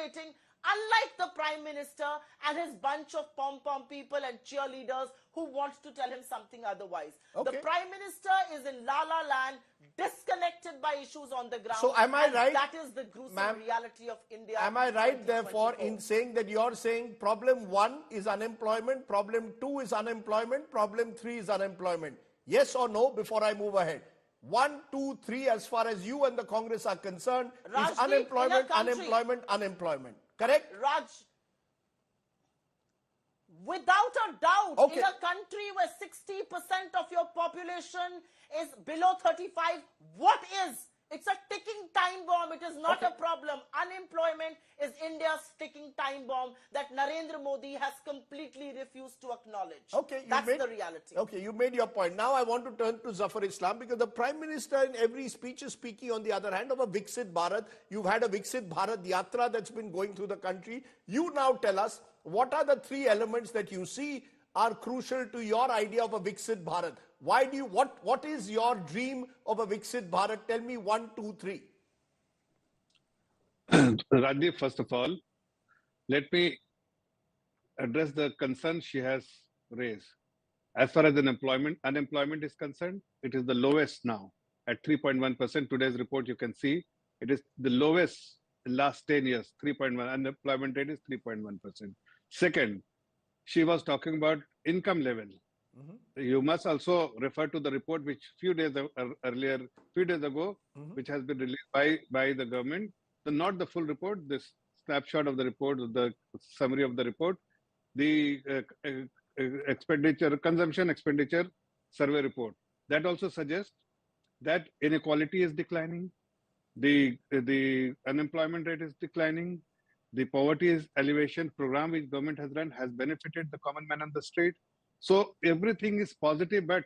operating unlike the Prime Minister and his bunch of pom-pom people and cheerleaders who want to tell him something otherwise. Okay. The Prime Minister is in la-la land, disconnected by issues on the ground. So am I right? That is the gruesome reality of India. Am I right, therefore, in saying that you're saying problem 1 is unemployment, problem 2 is unemployment, problem 3 is unemployment? Yes or no before I move ahead? 1, 2, 3, as far as you and the Congress are concerned, Rajdeep, is unemployment, unemployment, unemployment. Correct? Raj, without a doubt, Okay. in a country where 60% of your population is below 35, what is? It's a ticking time bomb. It is not a problem. Unemployment is India's ticking time bomb that Narendra Modi has completely refused to acknowledge. Okay, that's the reality. Okay, you made your point. Now I want to turn to Zafar Islam, because the Prime Minister in every speech is speaking, on the other hand, of a Viksit Bharat. You've had a Viksit Bharat Yatra that's been going through the country. You now tell us, what are the 3 elements that you see are crucial to your idea of a Viksit Bharat? Why do you, what is your dream of a Viksit Bharat? Tell me 1, 2, 3. Rajdeep, first of all, let me address the concern she has raised. As far as unemployment is concerned, it is the lowest now at 3.1%. Today's report, you can see it is the lowest in last 10 years, 3.1. Unemployment rate is 3.1%. Second, she was talking about income level. You must also refer to the report which few days ago, which has been released by the government. Not the full report, this snapshot of the report, the summary of the report, the consumption expenditure survey report. That also suggests that inequality is declining, the unemployment rate is declining, the poverty is alleviation program which government has run has benefited the common man on the street. So everything is positive, but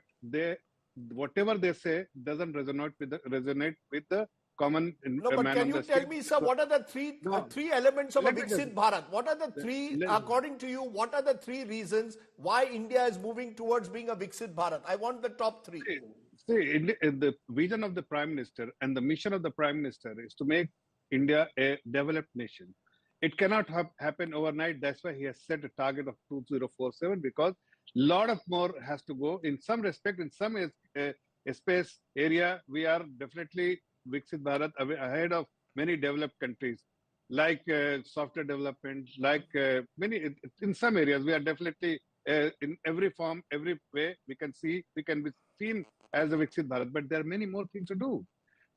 whatever they say doesn't resonate with the common man. No, but can you tell me, sir, what are the three elements of a Viksit Bharat? What are the 3, according to you, what are the 3 reasons why India is moving towards being a Viksit Bharat? I want the top 3. See, the vision of the Prime Minister and the mission of the Prime Minister is to make India a developed nation. It cannot happen overnight. That's why he has set a target of 2047, because a lot of more has to go. In some respect, in some space area, we are definitely Viksit Bharat ahead of many developed countries, like software development, like in some areas, we are definitely in every form, every way we can be seen as a Viksit Bharat. But there are many more things to do.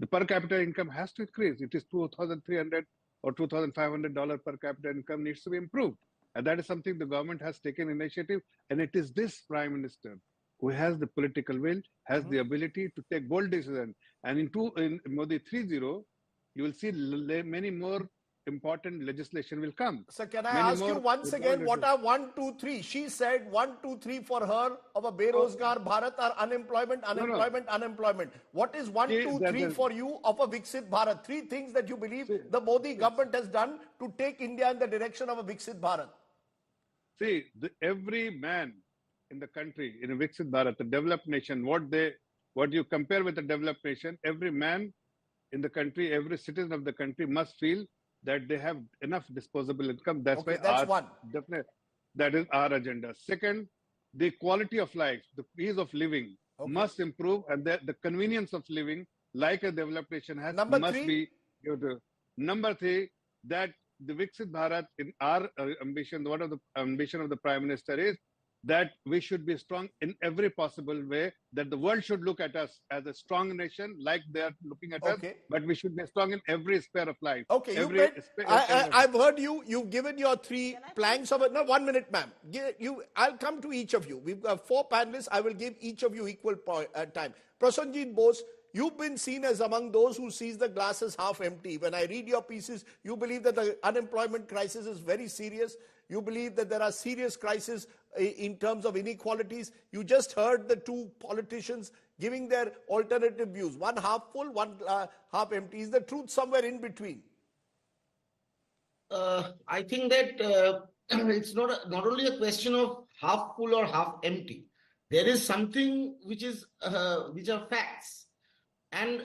The per capita income has to increase. It is $2,300 or $2,500 per capita income needs to be improved. And that is something the government has taken initiative. And it is this Prime Minister who has the political will, has the ability to take bold decisions. And in Modi 3.0, you will see many more important legislation will come. So can I ask you once again, what are 1, 2, 3? She said 1, 2, 3 for her of a Berozgaar Bharat or unemployment. What is 1, 2, 3 for you of a Viksit Bharat? 3 things that you believe the Modi government has done to take India in the direction of a Viksit Bharat. See, every man in the country, in a Viksit Bharat, a developed nation, what you compare with a developed nation, every man in the country, every citizen of the country must feel that they have enough disposable income. That's one. Definitely, that is our agenda. Second, the quality of life, the ease of living must improve, and the convenience of living, like a developed nation has, must be. Number 3, that the Viksit Bharat, in our ambition, one of the ambition of the Prime Minister is that we should be strong in every possible way, that the world should look at us as a strong nation, like they are looking at us, but we should be strong in every sphere of life. Okay, I've heard you. You've given your 3 planks of it. No, 1 minute, ma'am. I'll come to each of you. We've got 4 panelists. I will give each of you equal time. Prasenjit Bose, you've been seen as among those who sees the glass as half empty. When I read your pieces, you believe that the unemployment crisis is very serious. You believe that there are serious crises in terms of inequalities. You just heard the 2 politicians giving their alternative views. One half full, one half empty. Is the truth somewhere in between? I think that it's not only a question of half full or half empty. There is something which are facts. And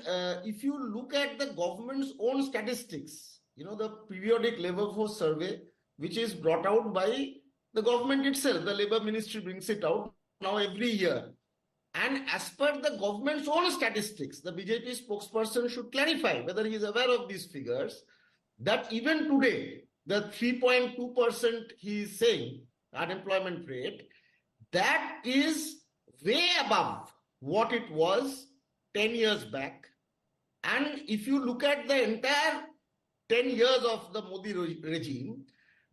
if you look at the government's own statistics, the periodic labor force survey, which is brought out by the government itself. The labor ministry brings it out now every year. And as per the government's own statistics, the BJP spokesperson should clarify whether he is aware of these figures, that even today, the 3.2% he is saying, unemployment rate, that is way above what it was 10 years back. And if you look at the entire 10 years of the Modi regime,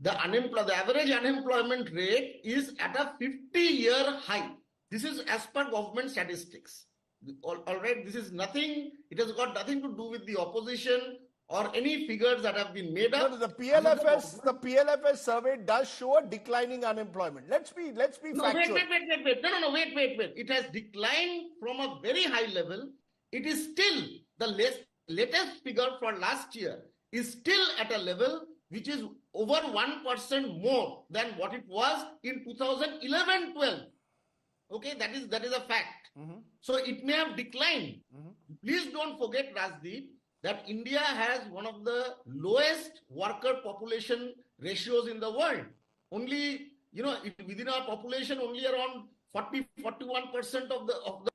the average unemployment rate is at a 50-year high. This is as per government statistics. All right, this is nothing, it has got nothing to do with the opposition or any figures that have been made up. No, the PLFS survey does show a declining unemployment. Let's be factual. Wait. It has declined from a very high level. It is still, the latest figure for last year is still at a level which is over 1% more than what it was in 2011-12. Okay, that is a fact. So it may have declined. Please don't forget, Rajdeep, that India has one of the lowest worker population ratios in the world. Only, within our population, only around 41% of the.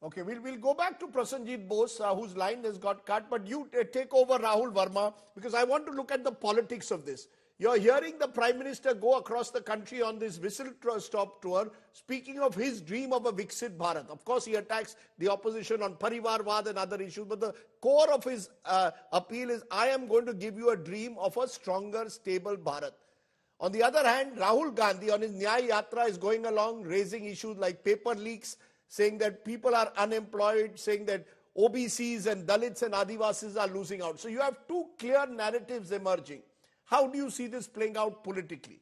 Okay, we'll go back to Prasenjit Bose, whose line has got cut, but you take over, Rahul Verma, because I want to look at the politics of this. You're hearing the Prime Minister go across the country on this whistle-stop tour, speaking of his dream of a Viksit Bharat. Of course, he attacks the opposition on Parivarvad and other issues, but the core of his appeal is, I am going to give you a dream of a stronger, stable Bharat. On the other hand, Rahul Gandhi on his Nyaya Yatra is going along, raising issues like paper leaks, saying that people are unemployed, saying that OBCs and Dalits and Adivasis are losing out. So you have two clear narratives emerging. How do you see this playing out politically?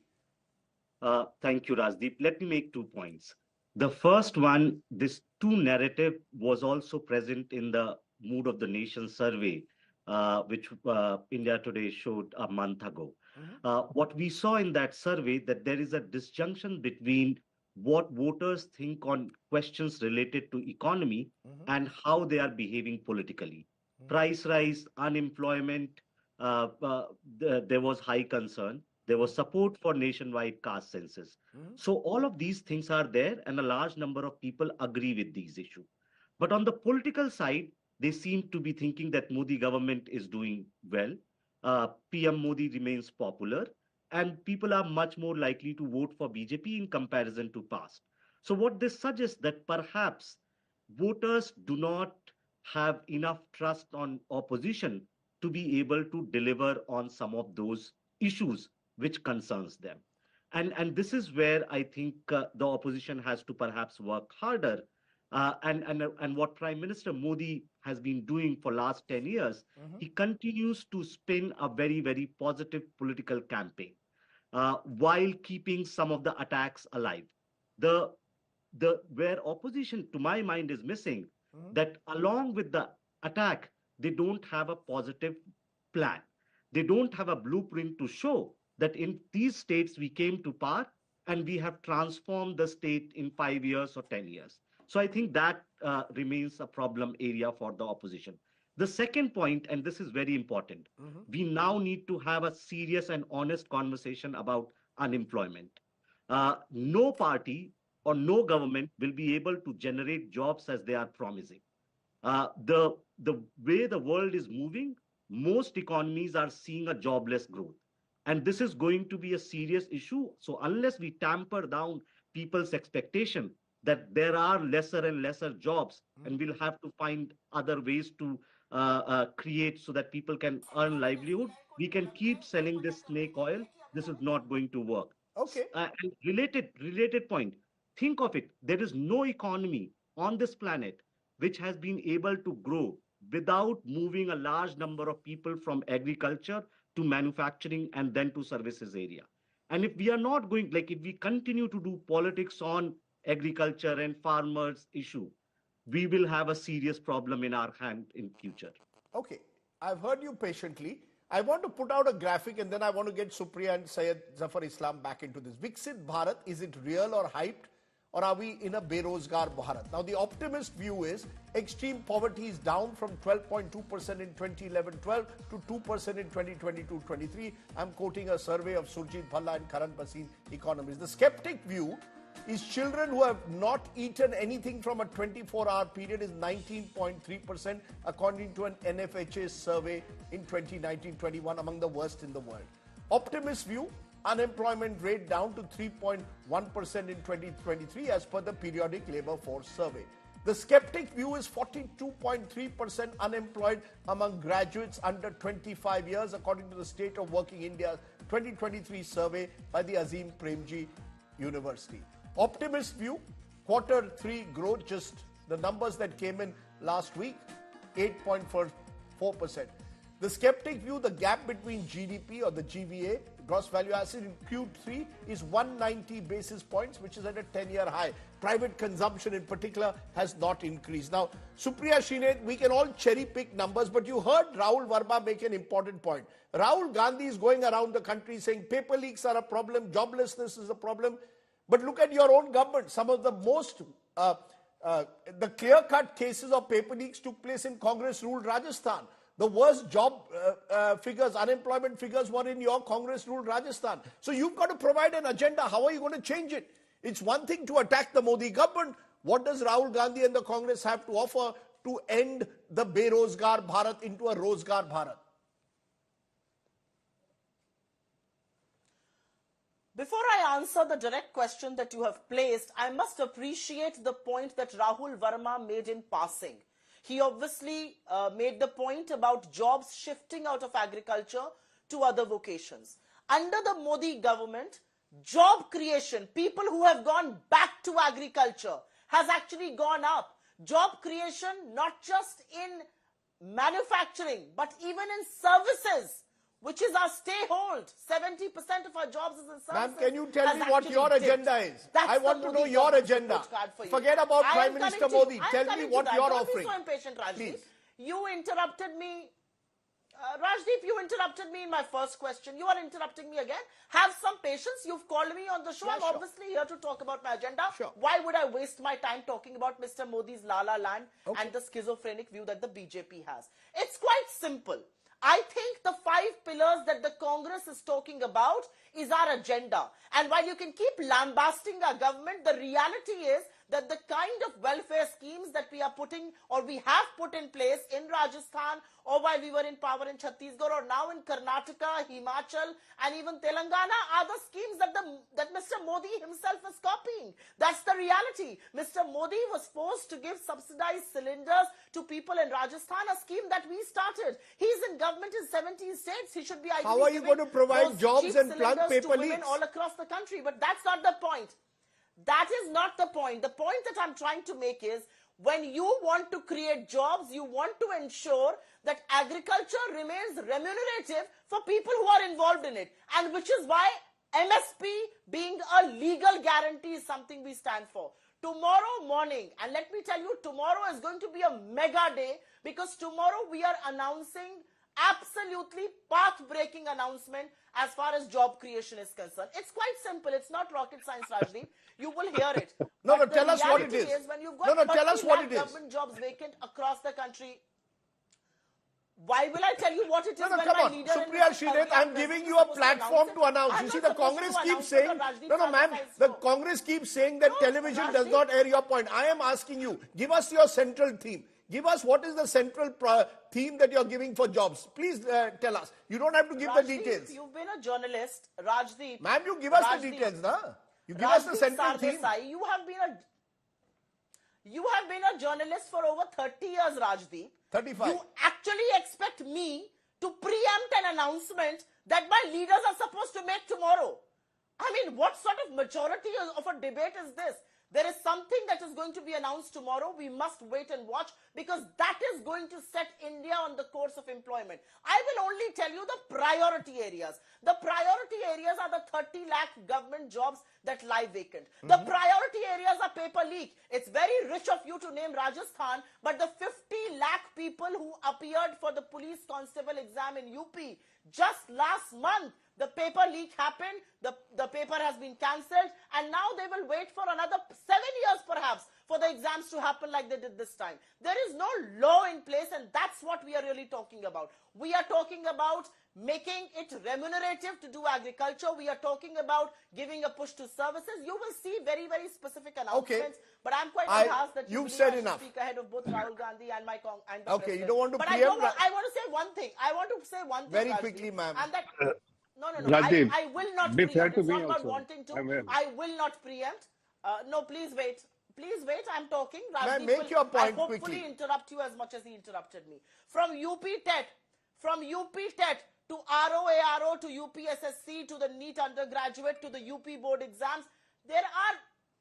Thank you, Rajdeep. Let me make 2 points. The first one, this two narrative was also present in the Mood of the Nation survey, which India Today showed a month ago. What we saw in that survey, that there is a disjunction between what voters think on questions related to economy and how they are behaving politically. Price rise, unemployment, there was high concern. There was support for nationwide caste census. So all of these things are there, and a large number of people agree with these issues. But on the political side, they seem to be thinking that Modi government is doing well. PM Modi remains popular, and people are much more likely to vote for BJP in comparison to past. So what this suggests, that perhaps voters do not have enough trust on opposition to be able to deliver on some of those issues which concerns them. And this is where I think the opposition has to perhaps work harder. And what Prime Minister Modi has been doing for last 10 years, he continues to spin a very, very positive political campaign while keeping some of the attacks alive. Where opposition, to my mind, is missing, that along with the attack, they don't have a positive plan. They don't have a blueprint to show that in these states we came to power and we have transformed the state in 5 years or 10 years. So I think that remains a problem area for the opposition. The second point, and this is very important, we now need to have a serious and honest conversation about unemployment. No party or no government will be able to generate jobs as they are promising. The way the world is moving, most economies are seeing a jobless growth. And this is going to be a serious issue. So unless we tamper down people's expectation that there are lesser and lesser jobs, and we'll have to find other ways to create so that people can earn livelihood, we can keep selling this snake oil. This is not going to work. Okay. And related point, think of it. There is no economy on this planet which has been able to grow without moving a large number of people from agriculture to manufacturing and then to services area. And if we are not going, like if we continue to do politics on agriculture and farmers issue, we will have a serious problem in our hand in future. Okay, I've heard you patiently. I want to put out a graphic and then I want to get Supriya and Syed Zafar Islam back into this. Viksit Bharat, is it real or hyped? or are we in a Berozgaar Bharat? Now, the optimist view is extreme poverty is down from 12.2% in 2011-12 to 2% in 2022-23. I'm quoting a survey of Surjit Bhalla and Karan Bhasin economists. The skeptic view is children who have not eaten anything from a 24-hour period is 19.3%, according to an NFHA survey in 2019-21, among the worst in the world. Optimist view, unemployment rate down to 3.1% in 2023 as per the periodic labor force survey. The skeptic view is 42.3% unemployed among graduates under 25 years, according to the State of Working India 2023 survey by the Azim Premji University. Optimist view, Q3 growth, just the numbers that came in last week, 8.4%. The skeptic view, the gap between GDP or the GVA, gross value asset, in Q3 is 190 basis points, which is at a 10-year high. Private consumption in particular has not increased. Now, Supriya Shine, we can all cherry pick numbers, but you heard Rahul Verma make an important point. Rahul Gandhi is going around the country saying paper leaks are a problem, joblessness is a problem. But look at your own government. Some of the most, the clear-cut cases of paper leaks took place in Congress-ruled Rajasthan. The worst job figures, unemployment figures were in your Congress-ruled Rajasthan. So you've got to provide an agenda. How are you going to change it? It's one thing to attack the Modi government. What does Rahul Gandhi and the Congress have to offer to end the Berozgaar Bharat into a Rozgaar Bharat? Before I answer the direct question that you have placed, I must appreciate the point that Rahul Verma made in passing. He obviously made the point about jobs shifting out of agriculture to other vocations. Under the Modi government, job creation, people who have gone back to agriculture, has actually gone up. Job creation, not just in manufacturing, but even in services, which is our stay hold. 70% of our jobs is in services. Ma'am, can you tell me what your agenda is? I want to know your agenda. Forget about Prime Minister Modi. Tell me what you're offering. Don't be so impatient, Rajdeep. Please. You interrupted me. Rajdeep, you interrupted me in my first question. You are interrupting me again. Have some patience. You've called me on the show. Yeah, I'm sure. obviously here to talk about my agenda. Sure. Why would I waste my time talking about Mr. Modi's La La Land and the schizophrenic view that the BJP has? It's quite simple. I think the 5 pillars that the Congress is talking about is our agenda. And while you can keep lambasting our government, the reality is that the kind of welfare schemes that we are putting or we have put in place in Rajasthan, or while we were in power in Chhattisgarh, or now in Karnataka, Himachal and even Telangana, are the schemes that Mr. Modi himself is copying. That's the reality. Mr. Modi was forced to give subsidized cylinders to people in Rajasthan, a scheme that we started. He's in government in 17 states. He should be ideally How are you going to provide jobs and plug paper leaks all across the country? But that's not the point. That is not the point. The point that I'm trying to make is, when you want to create jobs, you want to ensure that agriculture remains remunerative for people who are involved in it. And which is why MSP being a legal guarantee is something we stand for. Tomorrow morning, and let me tell you, tomorrow is going to be a mega day, because tomorrow we are announcing absolutely path-breaking announcement as far as job creation is concerned. It's quite simple. It's not rocket science, Rajdeep. You will hear it. No, tell us what it is. When you've got Tell us what it is. government jobs vacant across the country, why will I tell you what it is? Come on. Supriya Shine, I'm giving you a platform to announce. You see, the Congress keeps saying, ma'am, the Congress keeps saying that television does not air your point. I am asking you, give us your central theme. Give us what is the central theme that you're giving for jobs. Please tell us. You don't have to give the details. You've been a journalist, Rajdeep. Ma'am, you give us the details, na? You give us the central theme. You have been a journalist for over 30 years, Rajdeep. 35. You actually expect me to preempt an announcement that my leaders are supposed to make tomorrow. I mean, what sort of maturity of a debate is this? There is something that is going to be announced tomorrow. We must wait and watch, because that is going to set India on the course of employment. I will only tell you the priority areas. The priority areas are the 30 lakh government jobs that lie vacant. The priority areas are paper leak. It's very rich of you to name Rajasthan, but the 50 lakh people who appeared for the police constable exam in UP, Just last month, the paper leak happened, the paper has been cancelled, and now they will wait for another 7 years perhaps for the exams to happen like they did this time. There is no law in place, and that's what we are really talking about. We are talking about making it remunerative to do agriculture. We are talking about giving a push to services. You will see very, very specific announcements. But I'm quite aghast that you've said enough. Speak ahead of both Rahul Gandhi and the okay, president. you don't want to But preempt. I want to say one thing. Very quickly, ma'am. And that no. Rajdeep, I will not be preempt. fair to It's me not about also. wanting to. I will not preempt. No, please wait. Please wait. I'm talking. Ma'am, make your point I hopefully quickly. interrupt you as much as he interrupted me. From UP TET to ROARO to UPSSC to the NEET undergraduate to the UP board exams, there are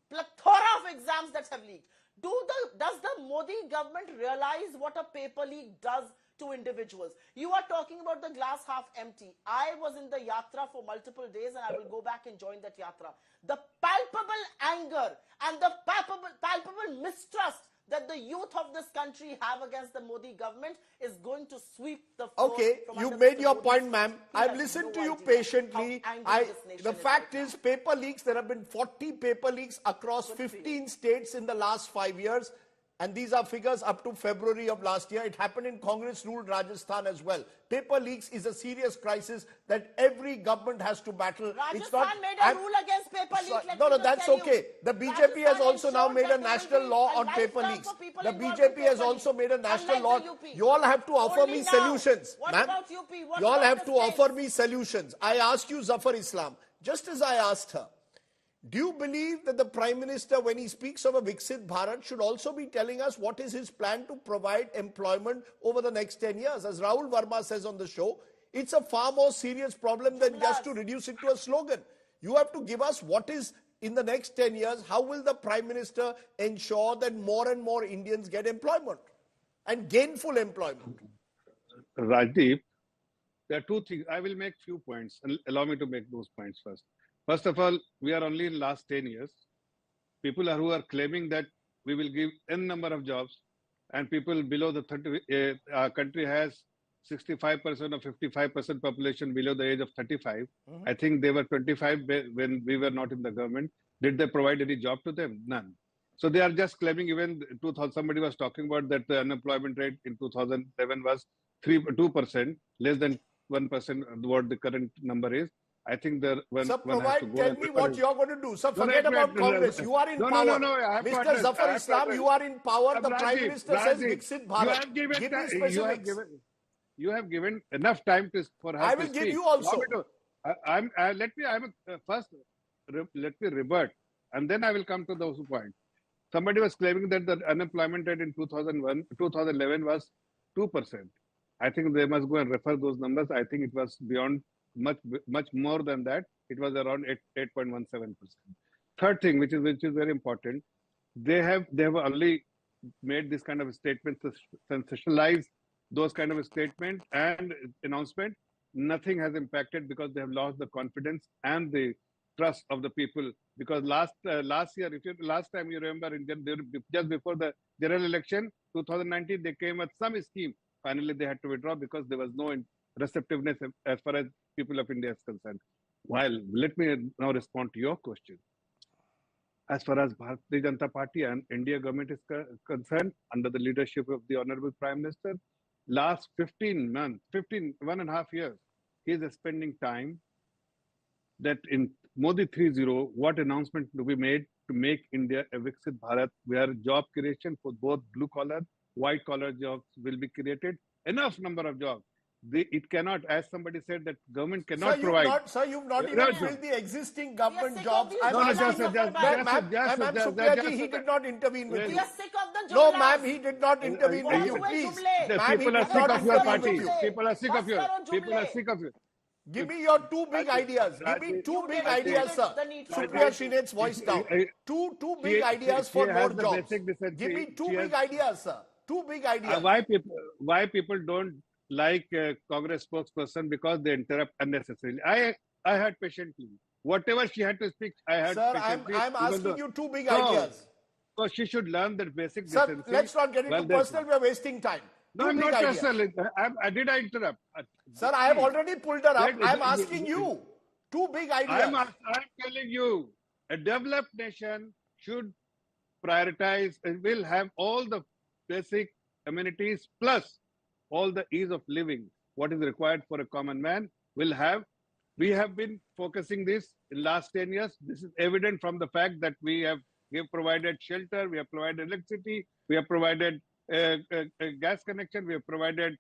plethora of exams that have leaked. Does the Modi government realize what a paper leak does to individuals? You are talking about the glass half empty. I was in the yatra for multiple days, and I will go back and join that yatra. The palpable anger and the palpable mistrust that the youth of this country have against the Modi government is going to sweep the floor. Okay, you made your point, ma'am. I've listened to you patiently. The fact is, paper leaks, there have been 40 paper leaks across 15 states in the last 5 years. And these are figures up to February of last year. It happened in Congress-ruled Rajasthan as well. Paper leaks is a serious crisis that every government has to battle. Rajasthan made a rule against paper leaks. No, that's okay. The BJP has also now made a national law on paper leaks. The BJP has also made a national law. You all have to offer me solutions. Ma'am, you all have to offer me solutions. I asked you, Zafar Islam, just as I asked her, do you believe that the Prime Minister, when he speaks of a Viksit Bharat, should also be telling us what is his plan to provide employment over the next 10 years? As Rahul Verma says on the show, it's a far more serious problem than just to reduce it to a slogan. You have to give us what is, in the next 10 years, how will the Prime Minister ensure that more and more Indians get employment and gainful employment? Rajdeep, there are two things. I will make few points. Allow me to make those points first. First of all, we are only in last 10 years. People who are claiming that we will give n number of jobs, and people below the 30, our country has 65% or 55% population below the age of 35. I think they were 25 when we were not in the government. Did they provide any job to them? None. So they are just claiming, even 2000, somebody was talking about that the unemployment rate in 2011 was 2%, less than 1% what the current number is. I think tell me what you're going to do. Sir, forget about Congress. You are in power. Mr. Zafar Islam, you are in power. The Prime Minister says Viksit Bharat. Give me specifics. You have given enough time for her I will give you also. First, let me revert, and then I will come to those points. Somebody was claiming that the unemployment rate in 2011 was 2%. I think they must go and refer those numbers. I think it was beyond much more than that. It was around 8.17%. Third thing, which is very important, they have only made this kind of statement to sensationalize those kind of statement and announcement. Nothing has impacted because they have lost the confidence and the trust of the people. Because last year, last time you remember, just before the general election, 2019, they came with some scheme. Finally, they had to withdraw because there was no receptiveness as far as people of India is concerned. While let me now respond to your question. As far as Bharatiya Janata Party and India government is concerned, under the leadership of the Honorable Prime Minister, last 1.5 years, he is spending time that in Modi 3.0, what announcement do we made to make India a Viksit Bharat, where job creation for both blue collar, white collar jobs will be created, enough number of jobs. It cannot, as somebody said, that government cannot provide. Sir, you've not even filled the existing government jobs. Ma'am, Supriya ji, he did not intervene with you. We are sick of the No, ma'am, he did not intervene with you, please. People are sick of your party. People are sick of you. People are sick of you. Give me your two big ideas. Give me two big ideas, sir. Supriya Srinet's voice down. Two big ideas for more jobs. Give me two big ideas, sir. Two big ideas. Why people don't like Congress spokesperson? Because they interrupt unnecessarily. I heard patiently. Whatever she had to speak, I heard patiently. Sir, I'm asking you two big ideas. So she should learn that basic Sir, decency. let's not get into personal. We're wasting time. No, Two I'm big not ideas. did I interrupt? Sir, I have already pulled her up. Let- I'm asking you. Two big ideas. I'm telling you, a developed nation should prioritize and will have all the basic amenities plus all the ease of living. What is required for a common man will have. We have been focusing this in last 10 years. This is evident from the fact that we have provided shelter, we have provided electricity, we have provided a gas connection, we have provided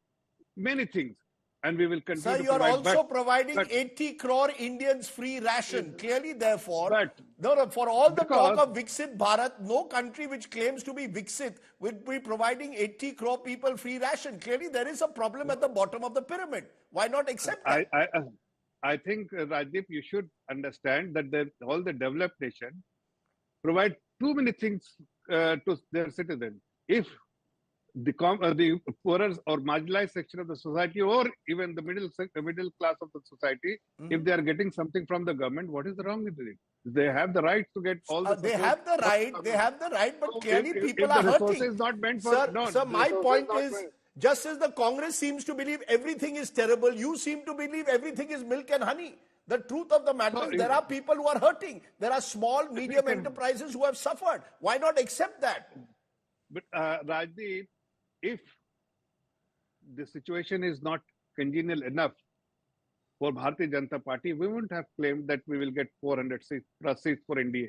many things, and we will continue Sir, to you are provide. also providing but- 80 crore Indians free ration. Clearly, therefore, But- no, for all the talk because- of Viksit Bharat, no country which claims to be Viksit would be providing 80 crore people free ration. Clearly, there is a problem at the bottom of the pyramid. Why not accept that? I think, Rajdeep, you should understand that all the developed nations provide too many things to their citizens. If the poorer or marginalized section of the society, or even the middle class of the society, if they are getting something from the government, what is wrong with it? They have the right to get all the They support have the from right. the They government. have the right, but So clearly if people the are resource hurting. is not meant for- Sir, no, sir, the my resource is point not is, meant- just as the Congress seems to believe everything is terrible, you seem to believe everything is milk and honey. The truth of the matter is there are people who are hurting. There are small, medium enterprises who have suffered. Why not accept that? But Rajdeep, if the situation is not congenial enough for Bharatiya Janata Party, we wouldn't have claimed that we will get 400 seats for NDA.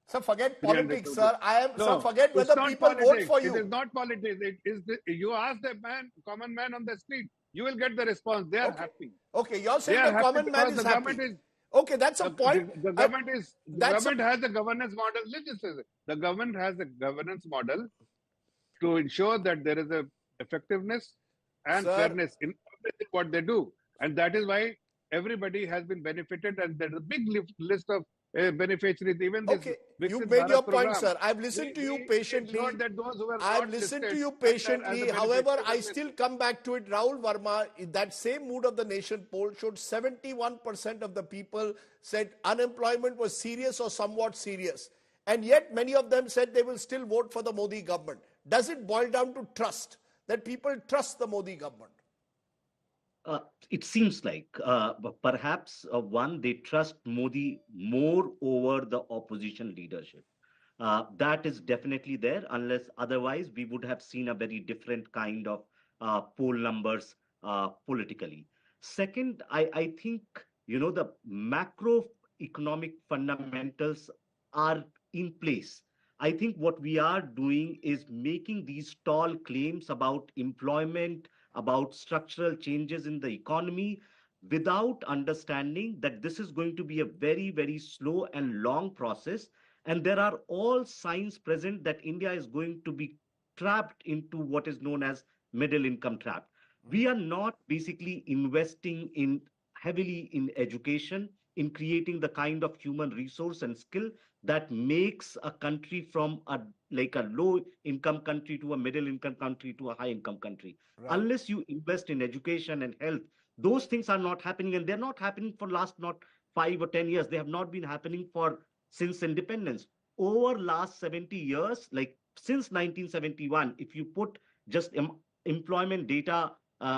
Sir, forget 300 politics, sir. No, Sir, forget it's whether not people vote politics. for It you. is not politics. You ask the common man on the street, you will get the response. They are happy. Okay, you're They saying are the happy common man because is the happy. government is Okay, that's a point. The government has a governance model. Listen, the government has a governance model to ensure that there is a effectiveness and Sir, fairness in everything what they do, and that is why everybody has been benefited, and there's a big list of beneficiaries. Even this okay, Viksit you made Bharat your program, point, sir. I've listened to you patiently. ensured that those who were I've not listened to listed you as a patiently. benefit However, to I the still list. come back to it. Rahul Verma, in that same Mood of the Nation poll showed 71% of the people said unemployment was serious or somewhat serious. And yet many of them said they will still vote for the Modi government. Does it boil down to trust? That people trust the Modi government? It seems like perhaps one, they trust Modi more over the opposition leadership. That is definitely there. Unless otherwise, we would have seen a very different kind of poll numbers politically. Second, I think the macroeconomic fundamentals are in place. I think what we are doing is making these tall claims about employment, about structural changes in the economy, without understanding that this is going to be a very, very slow and long process. And there are all signs present that India is going to be trapped into what is known as middle income trap. We are not basically investing heavily in education, in creating the kind of human resource and skill that makes a country from a low income country to a middle income country to a high income country. Right. Unless you invest in education and health, those things are not happening, and they're not happening for last not 5 or 10 years. They have not been happening since independence. Over last 70 years, like since 1971, if you put just employment data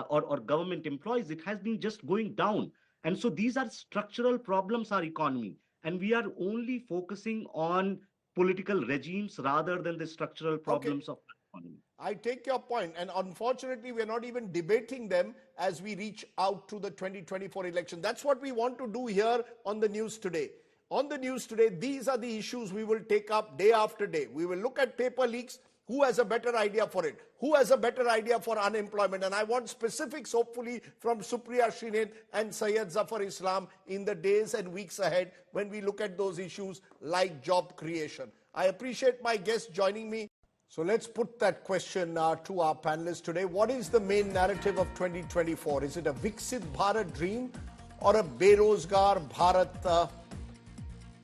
or government employees, it has been just going down. And so these are structural problems, our economy. And we are only focusing on political regimes rather than the structural problems of the economy. I take your point, and unfortunately, we're not even debating them as we reach out to the 2024 election. That's what we want to do here on the news today. On the news today, these are the issues we will take up day after day. We will look at paper leaks. Who has a better idea for it? Who has a better idea for unemployment? And I want specifics, hopefully, from Supriya Srinath and Syed Zafar Islam in the days and weeks ahead when we look at those issues like job creation. I appreciate my guests joining me. So let's put that question to our panelists today. What is the main narrative of 2024? Is it a Viksit Bharat dream or a Berozgaar Bharat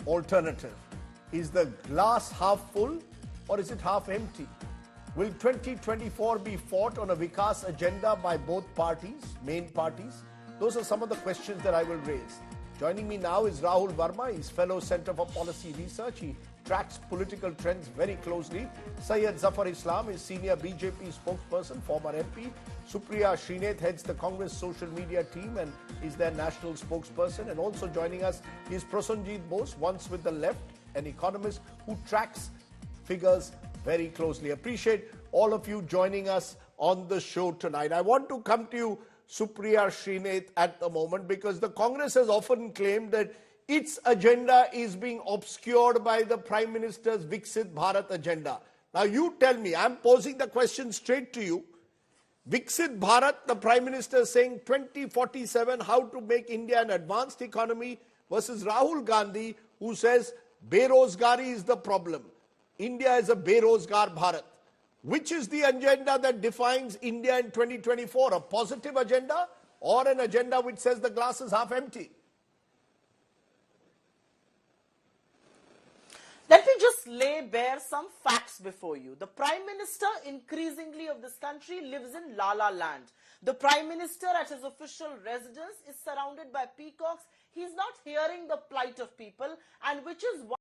alternative? Is the glass half full or is it half empty? Will 2024 be fought on a Vikas agenda by both parties, main parties? Those are some of the questions that I will raise. Joining me now is Rahul Verma. He's Fellow Center for Policy Research. He tracks political trends very closely. Syed Zafar Islam is senior BJP spokesperson, former MP. Supriya Srinath heads the Congress social media team and is their national spokesperson. And also joining us is Prosenjit Bose, once with the left, an economist who tracks figures very closely. Appreciate all of you joining us on the show tonight. I want to come to you, Supriya Srinath, at the moment, because the Congress has often claimed that its agenda is being obscured by the Prime Minister's Viksit Bharat agenda. Now you tell me, I'm posing the question straight to you. Viksit Bharat, the Prime Minister is saying 2047, how to make India an advanced economy, versus Rahul Gandhi, who says Berozgari is the problem. India is a Berozgaar Bharat. Which is the agenda that defines India in 2024? A positive agenda or an agenda which says the glass is half empty? Let me just lay bare some facts before you. The Prime Minister increasingly of this country lives in La La Land. The Prime Minister at his official residence is surrounded by peacocks. He's not hearing the plight of people, and which is why